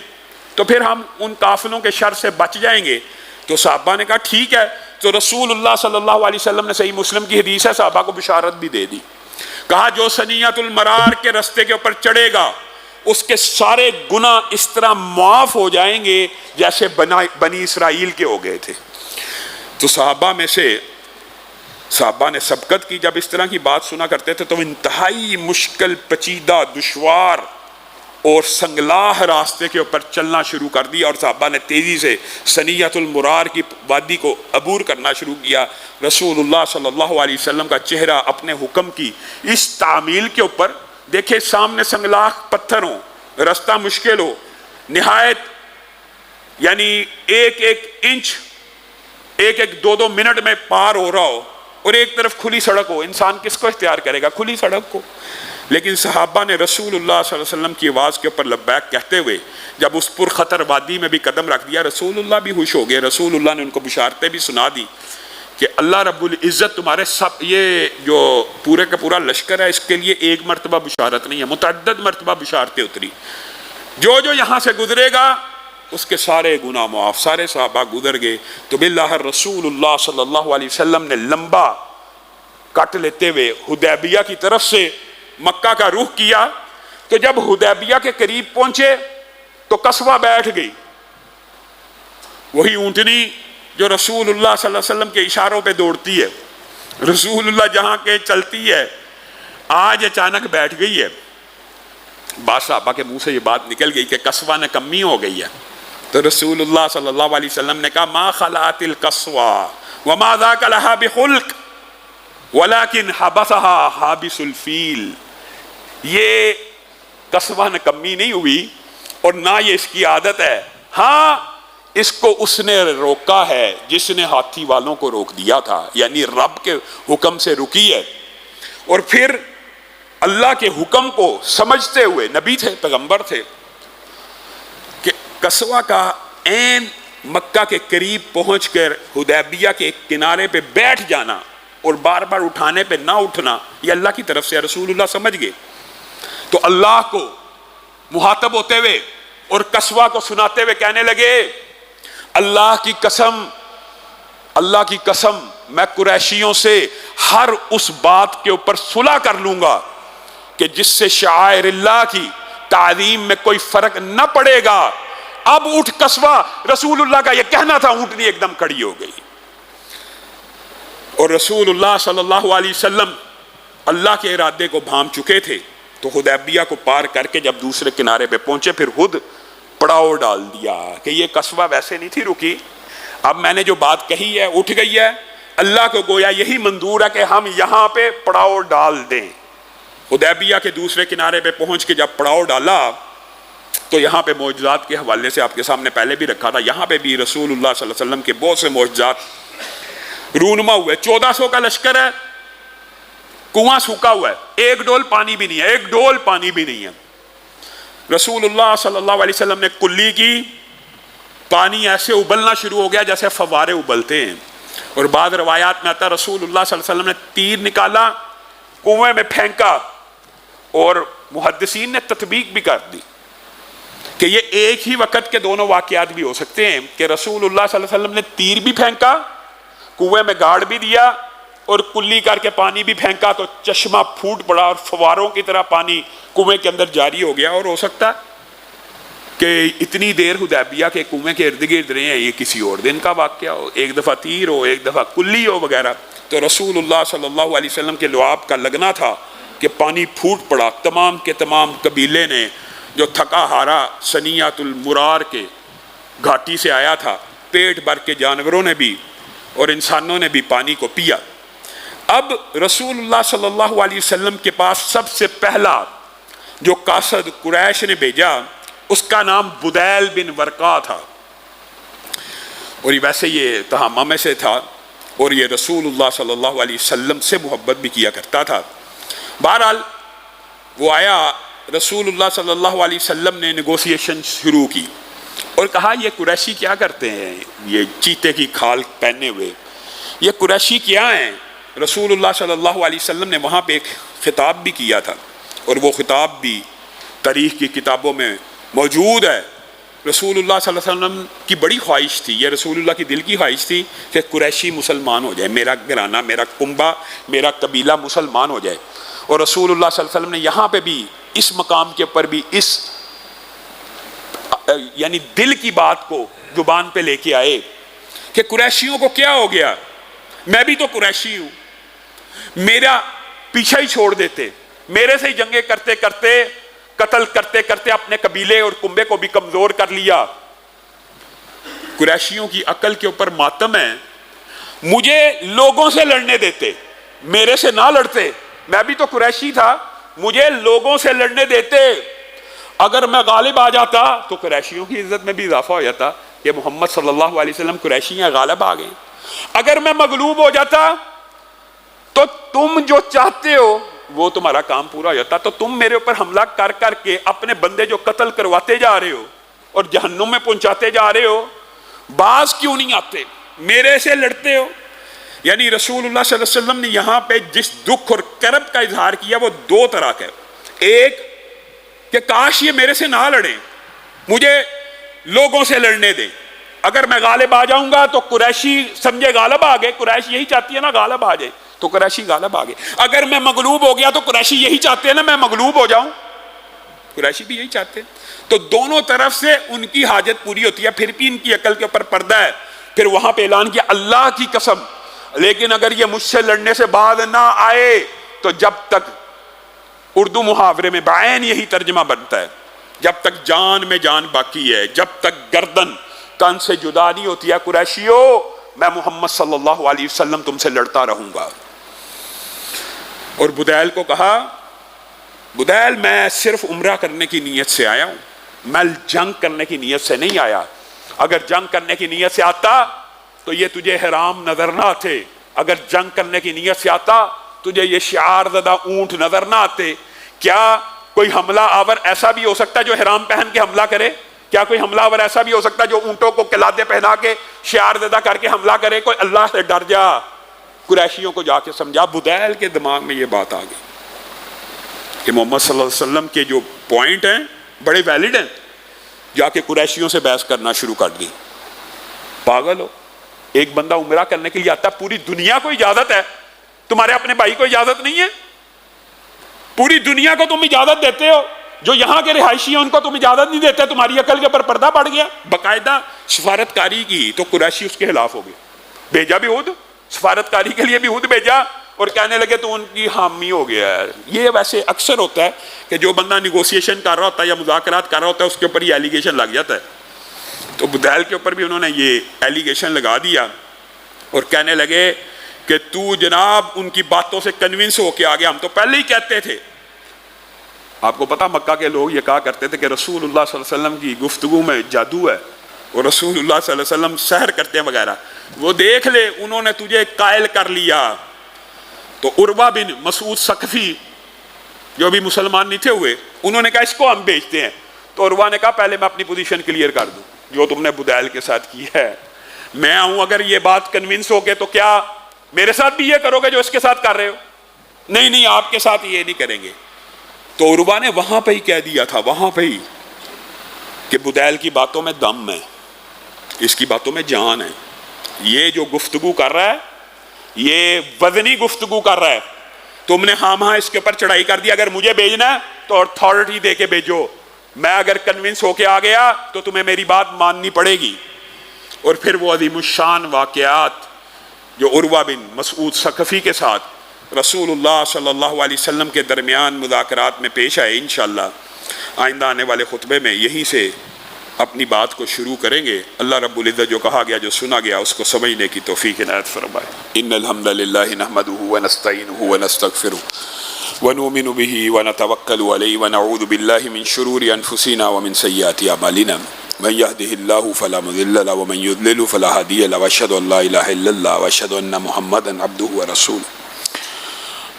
تو پھر ہم ان قافلوں کے شر سے بچ جائیں گے۔ تو صحابہ نے کہا ٹھیک ہے۔ تو رسول اللہ صلی اللہ علیہ وسلم نے، صحیح مسلم کی حدیث ہے، صحابہ کو بشارت بھی دے دی، کہا جو سنیت المرار کے رستے کے اوپر چڑھے گا اس کے سارے گناہ اس طرح معاف ہو جائیں گے جیسے بنی اسرائیل کے ہو گئے تھے۔ تو صحابہ میں سے صحابہ نے سبقت کی، جب اس طرح کی بات سنا کرتے تھے تو انتہائی مشکل، پیچیدہ، دشوار اور سنگلاہ راستے کے اوپر چلنا شروع کر دیا، اور صحابہ نے تیزی سے سنیت المرار کی وادی کو عبور کرنا شروع کیا۔ رسول اللہ صلی اللہ علیہ وسلم کا چہرہ اپنے حکم کی اس تعمیل کے اوپر، دیکھیں سامنے سنگلاہ پتھر ہوں، رستہ مشکل ہو، نہایت یعنی ایک ایک انچ، ایک ایک دو منٹ میں پار ہو رہا ہو، اور ایک طرف کھلی سڑک ہو، انسان کس کو اختیار کرے گا؟ کھلی سڑک کو۔ لیکن صحابہ نے رسول اللہ صلی اللہ علیہ وسلم کی آواز کے اوپر لبیک کہتے ہوئے جب اس پر خطر وادی میں بھی قدم رکھ دیا، رسول اللہ بھی خوش ہو گئے۔ رسول اللہ نے ان کو بشارتیں بھی سنا دی کہ اللہ رب العزت تمہارے سب، یہ جو پورے کا پورا لشکر ہے، اس کے لیے ایک مرتبہ بشارت نہیں ہے، متعدد مرتبہ بشارتیں اتری، جو یہاں سے گزرے گا اس کے سارے گناہ معاف۔ سارے صحابہ گزر گئے تو باللہ رسول اللہ صلی اللہ علیہ وسلم نے لمبا کٹ لیتے ہوئے حدیبیہ کی طرف سے مکہ کا رخ کیا۔ تو جب حدیبیہ کے قریب پہنچے تو قصوہ بیٹھ گئی، وہی اونٹنی جو رسول اللہ صلی اللہ علیہ وسلم کے اشاروں پہ دوڑتی ہے، رسول اللہ جہاں کے چلتی ہے، آج اچانک بیٹھ گئی ہے۔ بعض صحابہ کے منہ سے یہ بات نکل گئی کہ قصوہ نے کمی ہو گئی ہے، تو رسول اللہ صلی اللہ علیہ وسلم نے کہا ما خلات القصوہ وما ذاک لها بخلق ولكن حبسها حابس الفیل، یہ قصوہ نے کمی نہیں ہوئی اور نہ یہ اس کی عادت ہے، ہاں اس کو اس نے روکا ہے جس نے ہاتھی والوں کو روک دیا تھا، یعنی رب کے حکم سے رکی ہے۔ اور پھر اللہ کے حکم کو سمجھتے ہوئے، نبی تھے، پیغمبر تھے، کہ قصوہ کا عین مکہ کے قریب پہنچ کر حدیبیہ کے کنارے پہ بیٹھ جانا اور بار بار اٹھانے پہ نہ اٹھنا، یہ اللہ کی طرف سے رسول اللہ سمجھ گئے۔ تو اللہ کو مخاطب ہوتے ہوئے اور قصوہ کو سناتے ہوئے کہنے لگے اللہ کی قسم، اللہ کی قسم، میں قریشیوں سے ہر اس بات کے اوپر صلح کر لوں گا کہ جس سے شعائر اللہ کی تعظیم میں کوئی فرق نہ پڑے گا، اب اٹھ قصوہ، رسول اللہ کا یہ کہنا تھا، اونٹنی ایک دم کھڑی ہو گئی. اور رسول اللہ صلی اللہ علیہ وسلم اللہ کے ارادے کو بھام چکے تھے، تو حدیبیہ کو پار کر کے جب دوسرے کنارے پہ پہنچے پھر خود پڑاؤ ڈال دیا کہ یہ قصوہ ویسے نہیں تھی رکی، اب میں نے جو بات کہی ہے اٹھ گئی ہے. اللہ کو گویا یہی منظور ہے کہ ہم یہاں پہ پڑاؤ ڈال دیں. حدیبیہ کے دوسرے کنارے پہ پہنچ کے جب پڑاؤ ڈالا تو یہاں پہ معجزات کے حوالے سے آپ کے سامنے پہلے بھی رکھا تھا، یہاں پہ بھی رسول اللہ صلی اللہ علیہ وسلم کے بہت سے معجزات رونما ہوئے. 1400 کا لشکر ہے، کنواں سوکھا ہوا ہے، ایک ڈول پانی بھی نہیں ہے، ایک ڈول پانی بھی نہیں ہے. رسول اللہ صلی اللہ علیہ وسلم نے کلی کی، پانی ایسے ابلنا شروع ہو گیا جیسے فوارے ابلتے ہیں. اور بعض روایات میں آتا ہے رسول اللہ صلی اللہ علیہ وسلم نے تیر نکالا، کنویں میں پھینکا، اور محدثین نے تطبیق بھی کر دی کہ یہ ایک ہی وقت کے دونوں واقعات بھی ہو سکتے ہیں کہ رسول اللہ صلی اللہ علیہ وسلم نے تیر بھی پھینکا، کنویں میں گاڑ بھی دیا، اور کلی کر کے پانی بھی پھینکا تو چشمہ پھوٹ پڑا اور فواروں کی طرح پانی کنویں کے اندر جاری ہو گیا. اور ہو سکتا ہے کہ اتنی دیر حدیبیہ کے کنویں کے ارد گرد رہے ہیں، یہ کسی اور دن کا واقعہ ہو، ایک دفعہ تیر ہو، ایک دفعہ کلی ہو وغیرہ. تو رسول اللہ صلی اللہ علیہ وسلم کے لعاب کا لگنا تھا کہ پانی پھوٹ پڑا. تمام کے تمام قبیلے نے جو تھکا ہارا سنیات المرار کے گھاٹی سے آیا تھا، پیٹ بھر کے جانوروں نے بھی اور انسانوں نے بھی پانی کو پیا. اب رسول اللہ صلی اللہ علیہ وسلم کے پاس سب سے پہلا جو قاصد قریش نے بھیجا اس کا نام بدیل بن ورقا تھا، اور ویسے یہ تہامہ میں سے تھا اور یہ رسول اللہ صلی اللہ علیہ وسلم سے محبت بھی کیا کرتا تھا. بہرحال وہ آیا، رسول اللہ صلی اللہ علیہ وسلم نے نیگوسیشن شروع کی اور کہا یہ قریشی کیا کرتے ہیں، یہ چیتے کی کھال پہنے ہوئے، یہ قریشی کیا ہیں. رسول اللہ صلی اللہ علیہ وسلم نے وہاں پہ ایک خطاب بھی کیا تھا، اور وہ خطاب بھی تاریخ کی کتابوں میں موجود ہے. رسول اللہ صلی اللہ علیہ وسلم کی بڑی خواہش تھی، یہ رسول اللہ کی دل کی خواہش تھی کہ قریشی مسلمان ہو جائے، میرا گھرانہ، میرا کنبہ، میرا قبیلہ مسلمان ہو جائے. اور رسول اللہ صلی اللہ علیہ وسلم نے یہاں پہ بھی اس مقام کے اوپر بھی اس یعنی دل کی بات کو زبان پہ لے کے آئے کہ قریشیوں کو کیا ہو گیا، میں بھی تو قریشی ہوں، میرا پیچھا ہی چھوڑ دیتے، میرے سے ہی جنگیں کرتے کرتے، قتل کرتے کرتے اپنے قبیلے اور کنبے کو بھی کمزور کر لیا. قریشیوں کی عقل کے اوپر ماتم ہے، مجھے لوگوں سے لڑنے دیتے، میرے سے نہ لڑتے، میں بھی تو قریشی تھا، مجھے لوگوں سے لڑنے دیتے. اگر میں غالب آ جاتا تو قریشیوں کی عزت میں بھی اضافہ ہو جاتا کہ محمد صلی اللہ علیہ وسلم قریشی ہیں، غالب آ گئے. اگر میں مغلوب ہو جاتا تو تم جو چاہتے ہو وہ تمہارا کام پورا ہو جاتا. تو تم میرے اوپر حملہ کر کر کے اپنے بندے جو قتل کرواتے جا رہے ہو اور جہنم میں پہنچاتے جا رہے ہو، باز کیوں نہیں آتے، میرے سے لڑتے ہو. یعنی رسول اللہ صلی اللہ علیہ وسلم نے یہاں پہ جس دکھ اور کرب کا اظہار کیا وہ دو طرح کا ہے. ایک کہ کاش یہ میرے سے نہ لڑیں، مجھے لوگوں سے لڑنے دیں، اگر میں غالب آ جاؤں گا تو قریشی سمجھے غالب آ گئے، قریش یہی چاہتی ہے نا غالب آ جائے، تو قریشی غالب آ گئے. اگر میں مغلوب ہو گیا تو قریشی یہی چاہتے ہیں نا میں مغلوب ہو جاؤں، قریشی بھی یہی چاہتے ہیں. تو دونوں طرف سے ان کی حاجت پوری ہوتی ہے. پھر بھی ان کی عقل کے اوپر پردہ ہے. پھر وہاں پہ اعلان کیا اللہ کی قسم، لیکن اگر یہ مجھ سے لڑنے سے بعد نہ آئے تو جب تک، اردو محاورے میں بعین یہی ترجمہ بنتا ہے، جب تک جان میں جان باقی ہے، جب تک گردن کان سے جدا نہیں ہوتی ہے، قریشیو میں محمد صلی اللہ علیہ وسلم تم سے لڑتا رہوں گا. اور بدیل کو کہا بدیل میں صرف عمرہ کرنے کی نیت سے آیا ہوں، میں جنگ کرنے کی نیت سے نہیں آیا. اگر جنگ کرنے کی نیت سے آتا تو یہ تجھے حرام نظر نہ آتے، اگر جنگ کرنے کی نیت سے آتا تجھے یہ شعار زدہ اونٹ نظر نہ آتے. کیا کوئی حملہ آور ایسا بھی ہو سکتا ہے جو حرام پہن کے حملہ کرے؟ کیا کوئی حملہ آور ایسا بھی ہو سکتا ہے جو اونٹوں کو قلادے پہنا کے شعار زدہ کر کے حملہ کرے؟ کوئی اللہ سے ڈر جا، قریشیوں کو جا کے سمجھا. بدیل کے دماغ میں یہ بات آ گئی کہ محمد صلی اللہ علیہ وسلم کے جو پوائنٹ ہیں بڑے ویلڈ ہیں. جا کے قریشیوں سے بحث کرنا شروع کر دی. پاگل ہو، ایک بندہ عمرہ کرنے کے لیے آتا ہے، پوری دنیا کو اجازت ہے، تمہارے اپنے بھائی کو اجازت نہیں ہے؟ پوری دنیا کو تم اجازت دیتے ہو جو یہاں کے رہائشی ہیں ان کو تم اجازت نہیں دیتے, تمہاری عقل کے اوپر پردہ پڑ گیا. باقاعدہ سفارت کاری کی تو قریشی اس کے خلاف ہو گئے, بھیجا بھی ہود, سفارت کاری کے لیے بھی ہود بھیجا, اور کہنے لگے تو ان کی حامی ہو گیا ہے. یہ ویسے اکثر ہوتا ہے کہ جو بندہ نیگوسیشن کر رہا ہوتا ہے یا مذاکرات کر رہا ہوتا ہے اس کے اوپر یہ ایلیگیشن لگ جاتا ہے. تو بدیل کے اوپر بھی انہوں نے یہ ایلیگیشن لگا دیا اور کہنے لگے کہ تو جناب ان کی باتوں سے کنونس ہو کے آ گیا, ہم تو پہلے ہی کہتے تھے. آپ کو پتا مکہ کے لوگ یہ کہا کرتے تھے کہ رسول اللہ صلی اللہ علیہ وسلم کی گفتگو میں جادو ہے اور رسول اللہ صلی اللہ علیہ وسلم سحر کرتے ہیں وغیرہ. وہ دیکھ لے انہوں نے تجھے قائل کر لیا. تو عروہ بن مسعود ثقفی جو بھی مسلمان نہیں تھے ہوئے, انہوں نے کہا اس کو ہم بیچتے ہیں. تو عروہ نے کہا پہلے میں اپنی پوزیشن کلیئر کر دوں, جو تم نے بدیل کے ساتھ کی ہے میں ہوں, اگر یہ بات کنونس ہو گئے تو کیا میرے ساتھ بھی یہ کرو گے جو اس کے ساتھ کر رہے ہو؟ نہیں آپ کے ساتھ یہ نہیں کریں گے. تو عروہ نے وہاں پہ ہی کہہ دیا تھا, وہاں پہ ہی, کہ بدیل کی باتوں میں دم ہے, اس کی باتوں میں جان ہے. یہ جو گفتگو کر رہا ہے یہ وزنی گفتگو کر رہا ہے. تم نے ہاں اس کے اوپر چڑھائی کر دی, اگر مجھے بھیجنا ہے تو اتھارٹی دے کے بھیجو, میں اگر کنونس ہو کے آ گیا تو تمہیں میری بات ماننی پڑے گی. اور پھر وہ عظیم الشان واقعات جو عروہ بن مسعود ثقفی کے ساتھ رسول اللہ صلی اللہ علیہ وسلم کے درمیان مذاکرات میں پیش آئے, انشاءاللہ آئندہ آنے والے خطبے میں یہیں سے اپنی بات کو شروع کریں گے. اللہ رب العزت جو کہا گیا جو سنا گیا اس کو سمجھنے کی توفیق عنایت فرمائے. ان الحمد للہ نحمده ونستعینه ونستغفره ونؤمن به ونتوکل علیہ ونعوذ باللہ من شرور انفسنا ومن سیئات اعمالنا من يهده الله فلا مضل له ومن يضلل فلا هادي له واشهد ان لا اله الا الله واشهد ان محمدا عبده ورسوله.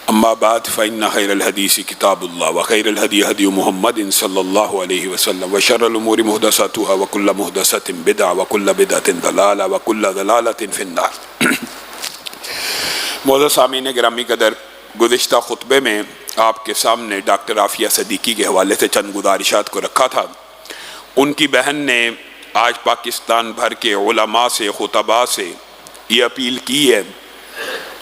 اما بعد فان خير الحديث كتاب الله وخير الهدي هدي محمد صلى الله عليه وسلم وشر الامور محدثاتها وكل محدثة بدعة وكل بدعة ضلالة وكل ضلالة في النار. معزز سامعین گرامی قدر, گزشتہ خطبے میں آپ کے سامنے ڈاکٹر عافیہ صدیقی کے حوالے سے چند گزارشات کو رکھا تھا. ان کی بہن نے آج پاکستان بھر کے علماء سے, خطباء سے یہ اپیل کی ہے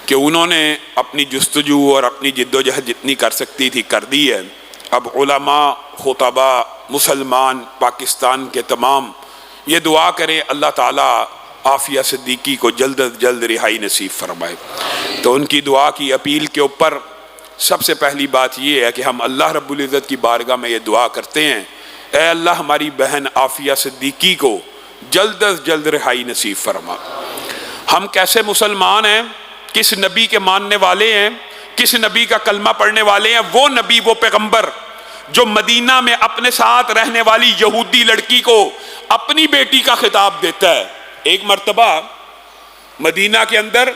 کہ انہوں نے اپنی جستجو اور اپنی جد و جہد جتنی کر سکتی تھی کر دی ہے. اب علماء, خطباء, مسلمان پاکستان کے تمام یہ دعا کریں اللہ تعالیٰ عافیہ صدیقی کو جلد از جلد رہائی نصیب فرمائے. تو ان کی دعا کی اپیل کے اوپر سب سے پہلی بات یہ ہے کہ ہم اللہ رب العزت کی بارگاہ میں یہ دعا کرتے ہیں, اے اللہ ہماری بہن عافیہ صدیقی کو جلد از جلد رہائی نصیب فرما. ہم کیسے مسلمان ہیں, کس نبی کے ماننے والے ہیں, کس نبی کا کلمہ پڑھنے والے ہیں؟ وہ نبی, وہ پیغمبر جو مدینہ میں اپنے ساتھ رہنے والی یہودی لڑکی کو اپنی بیٹی کا خطاب دیتا ہے. ایک مرتبہ مدینہ کے اندر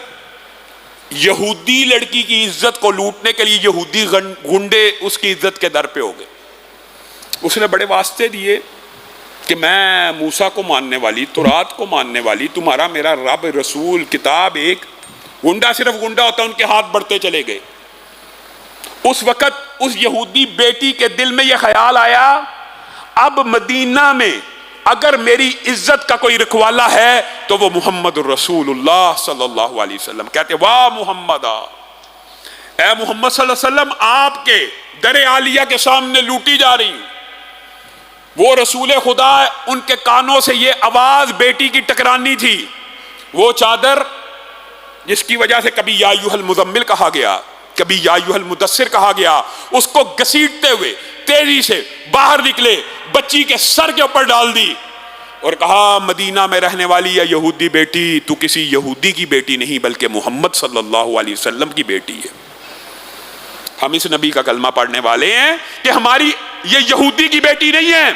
یہودی لڑکی کی عزت کو لوٹنے کے لیے یہودی گنڈے اس کی عزت کے در پہ ہو گئے. اس نے بڑے واسطے دیے کہ میں موسیٰ کو ماننے والی, تورات کو ماننے والی, تمہارا میرا رب, رسول, کتاب ایک. گنڈا صرف گنڈا ہوتا, ان کے ہاتھ بڑھتے چلے گئے. اس وقت اس یہودی بیٹی کے دل میں یہ خیال آیا, اب مدینہ میں اگر میری عزت کا کوئی رکھوالا ہے تو وہ محمد الرسول اللہ صلی اللہ علیہ وسلم. کہتے واہ محمد, اے محمد صلی اللہ علیہ وسلم آپ کے در عالیہ کے سامنے لوٹی جا رہی. وہ رسول خدا, ان کے کانوں سے یہ آواز بیٹی کی ٹکرانی تھی. وہ چادر جس کی وجہ سے کبھی یا ایھا المزمل کہا گیا, کبھی یا ایھا المدثر کہا گیا, اس کو گھسیٹتے ہوئے تیزی سے باہر نکلے, بچی کے سر کے اوپر ڈال دی اور کہا مدینہ میں رہنے والی یا یہودی بیٹی, تو کسی یہودی کی بیٹی نہیں بلکہ محمد صلی اللہ علیہ وسلم کی بیٹی ہے. ہم اس نبی کا کلمہ پڑھنے والے ہیں کہ ہماری یہ یہودی کی بیٹی نہیں ہے,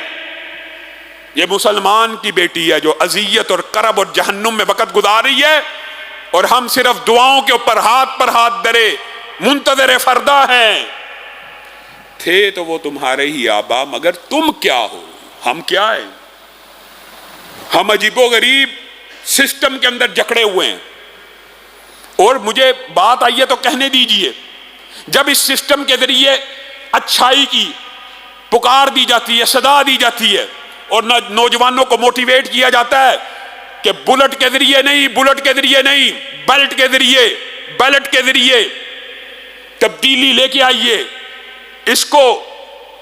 یہ مسلمان کی بیٹی ہے جو اذیت اور کرب اور جہنم میں وقت گزار رہی ہے, اور ہم صرف دعاؤں کے اوپر ہاتھ پر ہاتھ درے منتظر فردا ہیں. تھے تو وہ تمہارے ہی آبا, مگر تم کیا ہو, ہم کیا ہیں؟ ہم عجیب و غریب سسٹم کے اندر جکڑے ہوئے ہیں. اور مجھے بات آئی ہے تو کہنے دیجئے, جب اس سسٹم کے ذریعے اچھائی کی پکار دی جاتی ہے, صدا دی جاتی ہے, اور نوجوانوں کو موٹیویٹ کیا جاتا ہے کہ بلٹ کے ذریعے نہیں, بلٹ کے ذریعے نہیں, بیلٹ کے ذریعے, بیلٹ کے ذریعے تبدیلی لے کے آئیے, اس کو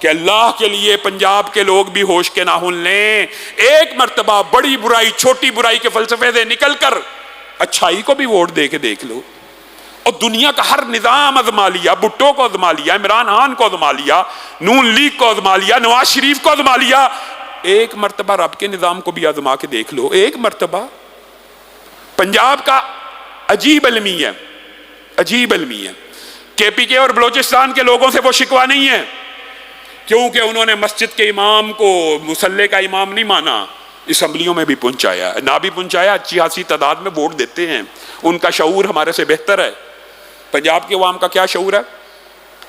کہ اللہ کے لیے پنجاب کے لوگ بھی ہوش کے ناخن لیں. ایک مرتبہ بڑی برائی چھوٹی برائی کے فلسفے سے نکل کر اچھائی کو بھی ووٹ دے کے دیکھ لو. اور دنیا کا ہر نظام آزما لیا، بھٹو کو آزما لیا، عمران خان کو آزما لیا، نون لیگ کو آزما لیا، نواز شریف کو آزما لیا. ایک مرتبہ رب کے نظام کو بھی آزما کے دیکھ لو. ایک مرتبہ. پنجاب کا عجیب المیہ ہے، عجیب المیہ ہے. کے پی کے اور بلوچستان کے لوگوں سے وہ شکوہ نہیں ہے کیونکہ انہوں نے مسجد کے امام کو مصلی کا امام نہیں مانا، اسمبلیوں میں بھی پہنچایا، نہ بھی پہنچایا، اچھی خاصی تعداد میں ووٹ دیتے ہیں. ان کا شعور ہمارے سے بہتر ہے. پنجاب کے عوام کا کیا شعور ہے؟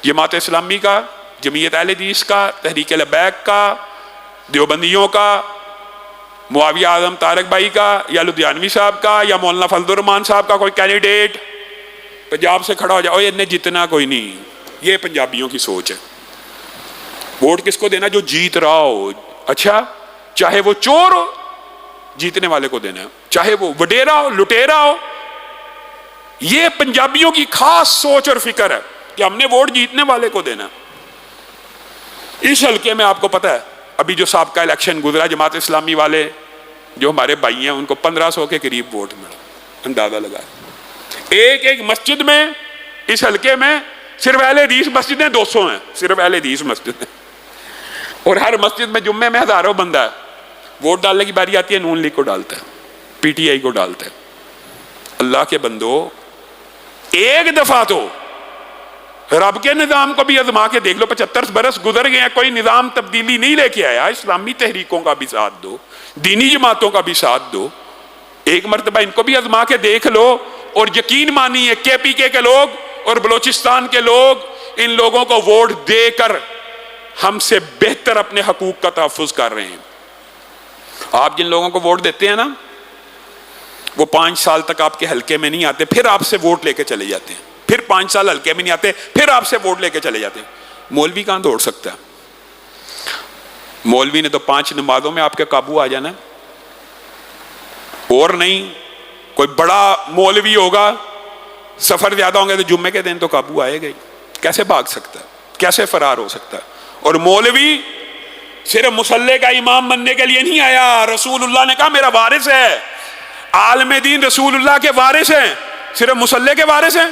جماعت اسلامی کا، جمعیت اہل حدیث کا، تحریک لبیک کا، دیوبندیوں کا، معاویہ اعظم طارق بھائی کا، یا لدھیانوی صاحب کا، یا مولانا فضل الرحمان صاحب کا کوئی کینڈیڈیٹ پنجاب سے کھڑا ہو جائے، انہیں جتنا کوئی نہیں. یہ پنجابیوں کی سوچ ہے. ووٹ کس کو دینا؟ جو جیت رہا ہو. اچھا، چاہے وہ چور ہو جیتنے والے کو دینا، چاہے وہ وڈیرا ہو لٹیرا ہو. یہ پنجابیوں کی خاص سوچ اور فکر ہے کہ ہم نے ووٹ جیتنے والے کو دینا. اس حلقے میں آپ کو پتہ ہے ابھی جو سابقہ الیکشن گزرا، جماعت اسلامی والے جو ہمارے بھائی ہیں ان کو 1500 کے قریب ووٹ ملا. اندازہ لگا، ایک مسجد میں اس حلقے میں صرف اہل حدیث مسجدیں 200 ہیں، صرف اہل حدیث مسجد ہیں. اور ہر مسجد میں جمعے میں ہزاروں بندہ ہے. ووٹ ڈالنے کی باری آتی ہے، نون لیگ کو ڈالتا ہے، پی ٹی آئی کو ڈالتا ہے. اللہ کے بندو، ایک دفعہ تو رب کے نظام کو بھی آزما کے دیکھ لو. 75 برس گزر گئے ہیں، کوئی نظام تبدیلی نہیں لے کے آیا. اسلامی تحریکوں کا بھی ساتھ دو، دینی جماعتوں کا بھی ساتھ دو. ایک مرتبہ ان کو بھی آزما کے دیکھ لو. اور یقین مانیے کے پی کے لوگ اور بلوچستان کے لوگ ان لوگوں کو ووٹ دے کر ہم سے بہتر اپنے حقوق کا تحفظ کر رہے ہیں. آپ جن لوگوں کو ووٹ دیتے ہیں نا، وہ 5 سال تک آپ کے حلقے میں نہیں آتے، پھر آپ سے ووٹ لے کے چلے جاتے ہیں. پھر 5 سال حلقے میں نہیں آتے، پھر آپ سے ووٹ لے کے چلے جاتے ہیں. مولوی کہاں دوڑ سکتا ہے؟ مولوی نے تو 5 نمازوں میں آپ کے قابو آ جانا. اور نہیں کوئی بڑا مولوی ہوگا، سفر زیادہ ہوں گے تو جمعے کے دن تو قابو آئے گا ہی. کیسے بھاگ سکتا ہے؟ کیسے فرار ہو سکتا ہے؟ اور مولوی صرف مصلی کا امام بننے کے لیے نہیں آیا. رسول اللہ نے کہا میرا وارث ہے. عالم دین رسول اللہ کے وارث ہیں، صرف مصلی کے وارث ہیں؟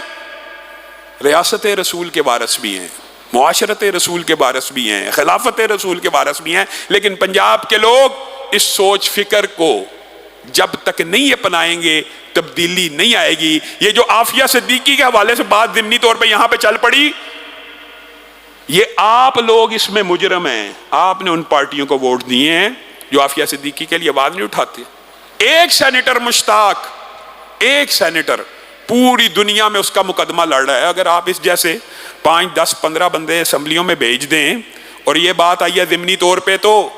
ریاست رسول کے وارث بھی ہیں، معاشرت رسول کے وارث بھی ہیں، خلافت رسول کے وارث بھی ہیں. لیکن پنجاب کے لوگ اس سوچ فکر کو جب تک نہیں اپنائیں گے تبدیلی نہیں آئے گی. یہ جو عافیہ صدیقی کے حوالے سے بات ضمنی طور پہ یہاں پہ چل پڑی، یہ آپ لوگ اس میں مجرم ہیں. آپ نے ان پارٹیوں کو ووٹ دیے ہیں جو عافیہ صدیقی کے لیے آواز نہیں اٹھاتے. ایک سینیٹر مشتاق، ایک سینیٹر پوری دنیا میں اس کا مقدمہ لڑ رہا ہے. اگر آپ اس جیسے 5 10 15 بندے اسمبلیوں میں بھیج دیں اور یہ بات آئی ہے ضمنی طور پہ، تو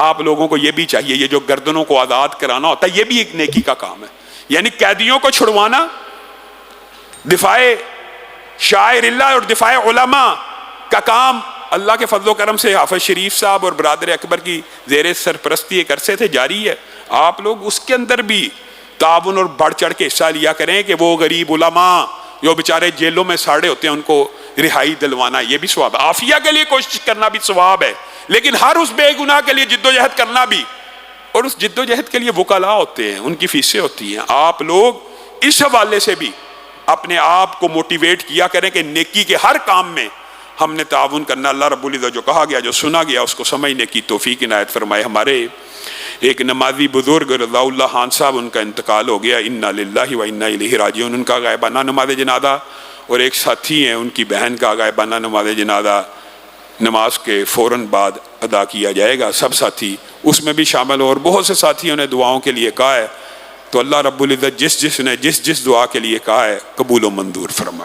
آپ لوگوں کو یہ بھی چاہیے، یہ جو گردنوں کو آزاد کرانا ہوتا ہے یہ بھی ایک نیکی کا کام ہے. یعنی قیدیوں کو چھڑوانا، دفاع شاعر اللہ اور دفاع علماء کا کام اللہ کے فضل و کرم سے حافظ شریف صاحب اور برادر اکبر کی زیر سرپرستی ایک عرصے سے جاری ہے. آپ لوگ اس کے اندر بھی تعاون اور بڑھ چڑھ کے حصہ لیا کریں کہ وہ غریب علماء جو بیچارے جیلوں میں ساڑے ہوتے ہیں ان کو رہائی دلوانا، یہ بھی ثواب ہے. عافیہ کے لیے کوشش کرنا بھی ثواب ہے، لیکن ہر اس بے گناہ کے لیے جد و جہد کرنا بھی، اور اس جد و جہد کے لیے وکلاء ہوتے ہیں، ان کی فیسیں ہوتی ہیں. آپ لوگ اس حوالے سے بھی اپنے آپ کو موٹیویٹ کیا کریں کہ نیکی کے ہر کام میں ہم نے تعاون کرنا. اللہ رب العزت جو کہا گیا، جو سنا گیا، اس کو سمجھنے کی توفیق عنایت فرمائے. ہمارے ایک نمازی بزرگ رضا اللہ خان صاحب، ان کا انتقال ہو گیا، انا للہ و انا الیہ راجعون. ان کا غائبانہ نماز جنازہ، اور ایک ساتھی ہیں ان کی بہن کا غائبانہ نماز جنازہ نماز کے فوراً بعد ادا کیا جائے گا. سب ساتھی اس میں بھی شامل ہو، اور بہت سے ساتھیوں نے دعاؤں کے لیے کہا ہے. تو اللہ رب العزت جس نے جس دعا کے لیے کہا ہے قبول و منظور فرمائے.